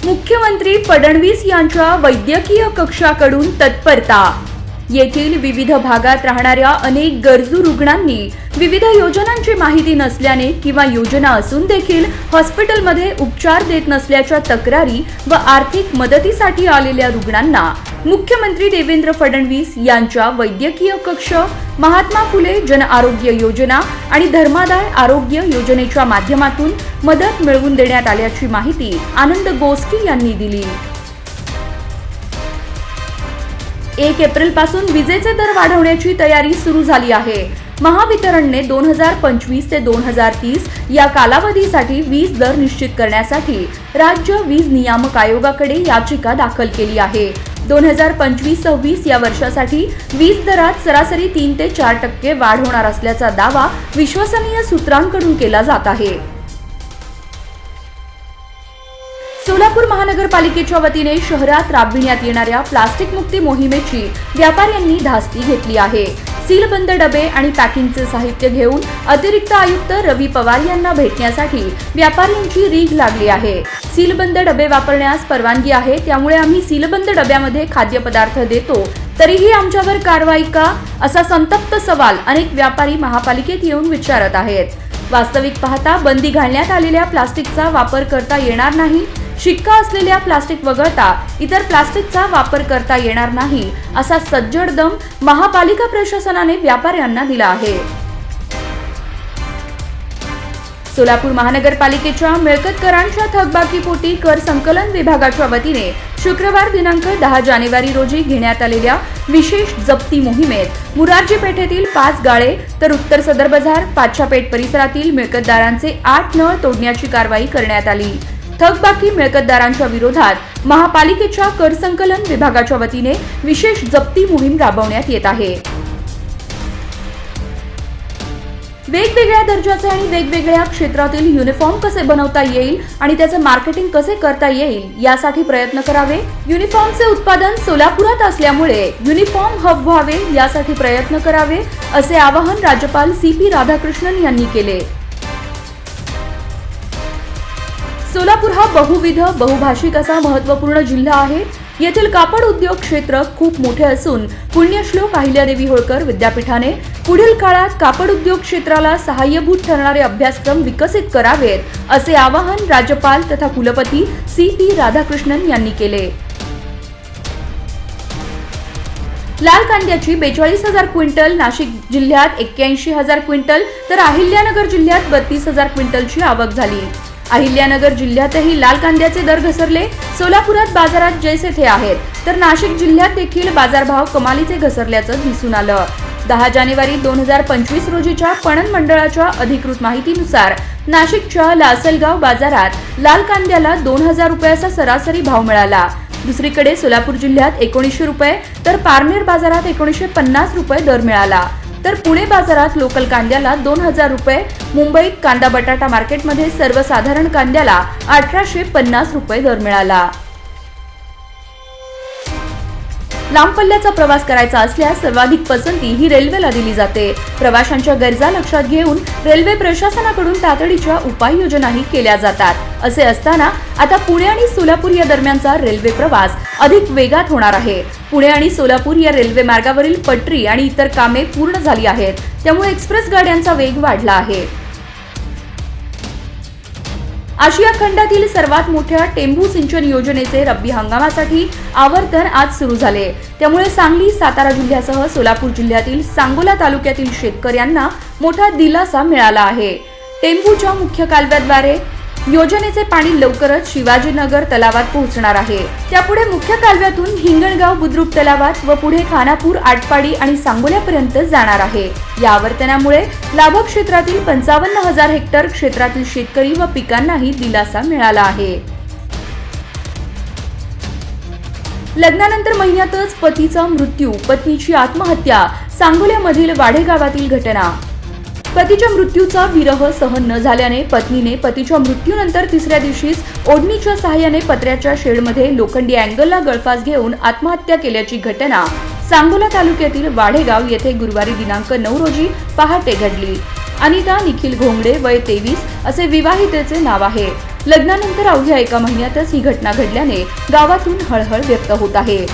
मुख्यमंत्री फडणवीस यांच्या वैद्यकीय कक्षाकडून तत्परता। येथील विविध भागात राहणाऱ्या अनेक गरजू रुग्णांनी विविध योजनांची माहिती नसल्याने किंवा योजना असून देखील हॉस्पिटलमध्ये उपचार देत नसल्याच्या तक्रारी व आर्थिक मदतीसाठी आलेल्या रुग्णांना मुख्यमंत्री देवेंद्र फडणवीस यांच्या वैद्यकीय कक्ष, महात्मा फुले जन आरोग्य योजना आणि धर्मादाय आरोग्य योजनेच्या माध्यमातून मदत मिळवून देण्यात आल्याची माहिती आनंद गोस्की यांनी दिली। 1 एप्रिल पासून विजेचे दर वाढवण्याची तयारी सुरू झाली आहे। महावितरणने 2025 ते 2030 या कालावधीसाठी वीज दर निश्चित करण्यासाठी राज्य वीज नियामक आयोगाकडे याचिका दाखल केली आहे। 2025-26 या वर्षासाठी वीज दरात सरासरी 3 ते 4% वाढ होणार असल्याचा दावा विश्वसनीय सूत्रांकडून केला जात आहे। सोलापूर महानगरपालिकेच्या वतीने शहरात राबविण्यात येणाऱ्या प्लास्टिक मुक्ती मोहिमेची व्यापाऱ्यांनी धास्ती घेतली आहे। सीलबंद डबे आणि पॅकिंगचे साहित्य घेऊन अतिरिक्त आयुक्त रवी पवार यांना भेटण्यासाठी व्यापाऱ्यांची रीघ लागली आहे। सीलबंद डबे वापरण्यास परवानगी आहे, त्यामुळे आम्ही सीलबंद डब्यामध्ये खाद्यपदार्थ देतो, तरीही आमच्यावर कारवाई का, असा संतप्त सवाल अनेक व्यापारी महापालिकेत येऊन विचारत आहेत। वास्तविक पाहता बंदी घालण्यात आलेल्या प्लास्टिकचा वापर करता येणार नाही, शिक्का असलेल्या प्लास्टिक वगळता इतर प्लास्टिकचा वापर करता येणार नाही, असा सज्जड दम महापालिका प्रशासनाने व्यापाऱ्यांना दिला आहे। सोलापूर महानगरपालिकेच्या मिळकत करांच्या थकबाकीपोटी कर संकलन विभागाच्या वतीने शुक्रवार दिनांक 10 जानेवारी रोजी घेण्यात आलेल्या विशेष जप्ती मोहिमेत मुरारजी पेठेतील 5 गाळे तर उत्तर सदर बाजार, पातशापेठ परिसरातील मिळकतदारांचे 8 नळ तोडण्याची कारवाई करण्यात आली। थकबाकी मिळकतदारांच्या विरोधात महापालिकेच्या कर संकलन विभागाच्या वतीने विशेष जप्ती मोहीम राबवण्यात येत आहे। वेगवेगळ्या दर्जाचे आणि वेगवेगळ्या क्षेत्रातील युनिफॉर्म कसे बनवता येईल आणि त्याचे मार्केटिंग कसे करता येईल यासाठी प्रयत्न करावे। युनिफॉर्मचे उत्पादन सोलापुरात असल्यामुळे युनिफॉर्म हब व्हावे यासाठी प्रयत्न करावे, असे आवाहन राज्यपाल CP राधाकृष्णन यांनी केले। सोलापूर हा बहुविध बहुभाषिक असा महत्त्वपूर्ण जिल्हा आहे। येथील कापड उद्योग क्षेत्र खूप मोठे असून पुण्यश्लोक अहिल्यादेवी होळकर विद्यापीठाने पुढील काळात कापड उद्योग क्षेत्राला सहाय्यभूत ठरणारे अभ्यासक्रम विकसित करावेत, असे आवाहन राज्यपाल तथा कुलपती CP राधाकृष्णन यांनी केले। लाल कांद्याची 42,000 क्विंटल, नाशिक जिल्ह्यात 81,000 क्विंटल तर अहिल्यानगर जिल्ह्यात 32,000 क्विंटलची आवक झाली। अहिल्यानगर जिल्ह्यातही लाल कांद्याचे दर घसरले। सोलापुरात बाजारात जैसे थे आहेत, तर नाशिक जिल्ह्यात देखील बाजारभाव कमालीचे घसरल्याचं दिसून आलं। 10 जानेवारी 2025 रोजीच्या पणन मंडळाच्या अधिकृत माहितीनुसार नाशिकच्या लासलगाव बाजारात लाल कांद्याला 2,000 रुपयाचा सरासरी भाव मिळाला। दुसरीकडे सोलापूर जिल्ह्यात 1900 रुपये तर पारनेर बाजारात 1950 रुपये दर मिळाला, तर पुणे बाजारात लोकल कांद्याला 2,000 रुपये, मुंबईत कांदा बटाटा मार्केटमध्ये सर्वसाधारण कांद्याला 1850 रुपये दर मिळाला। लांब पल्ल्याचा प्रवास करायचा असल्यास सर्वाधिक पसंती ही रेल्वेला दिली जाते। प्रवाशांच्या गरजा लक्षात घेऊन रेल्वे प्रशासनाकडून तातडीच्या उपाययोजनाही केल्या जातात। असे असताना आता पुणे आणि सोलापूर या दरम्यानचा रेल्वे प्रवास अधिक वेगात होणार आहे। पुणे आणि सोलापूर या रेल्वे मार्गावरील पटरी आणि इतर कामे पूर्ण झाली आहेत, त्यामुळे एक्सप्रेस गाड्यांचा वेग वाढला आहे। आशिया खंडातील सर्वात मोठ्या टेंभू सिंचन योजनेचे रब्बी हंगामासाठी आवर्तन आज सुरू झाले, त्यामुळे सांगली, सातारा जिल्ह्यासह सोलापूर जिल्ह्यातील सांगोला तालुक्यातील शेतकऱ्यांना मोठा दिलासा मिळाला आहे। टेंभूच्या मुख्य कालव्याद्वारे योजनेचे पाणी लवकरच शिवाजीनगर तलावात पोहोचणार आहे। त्यापुढे मुख्य कालव्यातून हिंगणगाव, बुद्रुक तलावात व पुढे खानापूर, आटपाडी आणि सांगोल्यापर्यंत जाणार आहे। या आवर्तनामुळे लाभक क्षेत्रातील 55,000 हेक्टर क्षेत्रातील शेतकरी व पिकांनाही दिलासा मिळाला आहे। लग्नानंतर महिन्यातच पतीचा मृत्यू, पत्नीची आत्महत्या, सांगोल्यामधील वाढे गावातील घटना। पतीच्या मृत्यूचा विरह सहन न झाल्याने पत्नीने पतीच्या मृत्यूनंतर तिसऱ्या दिवशीच ओढणीच्या सहाय्याने पत्र्याच्या शेडमध्ये लोखंडी अँगलला गळफास घेऊन आत्महत्या केल्याची घटना सांगोला तालुक्यातील वाढेगाव येथे गुरुवारी दिनांक 9 रोजी पहाटे घडली। अनिता निखिल घोंगडे, वय 23 असे विवाहितेचे नाव आहे। लग्नानंतर अवघ्या एका महिन्यातच ही घटना घडल्याने गावातून हळहळ व्यक्त होत आहे।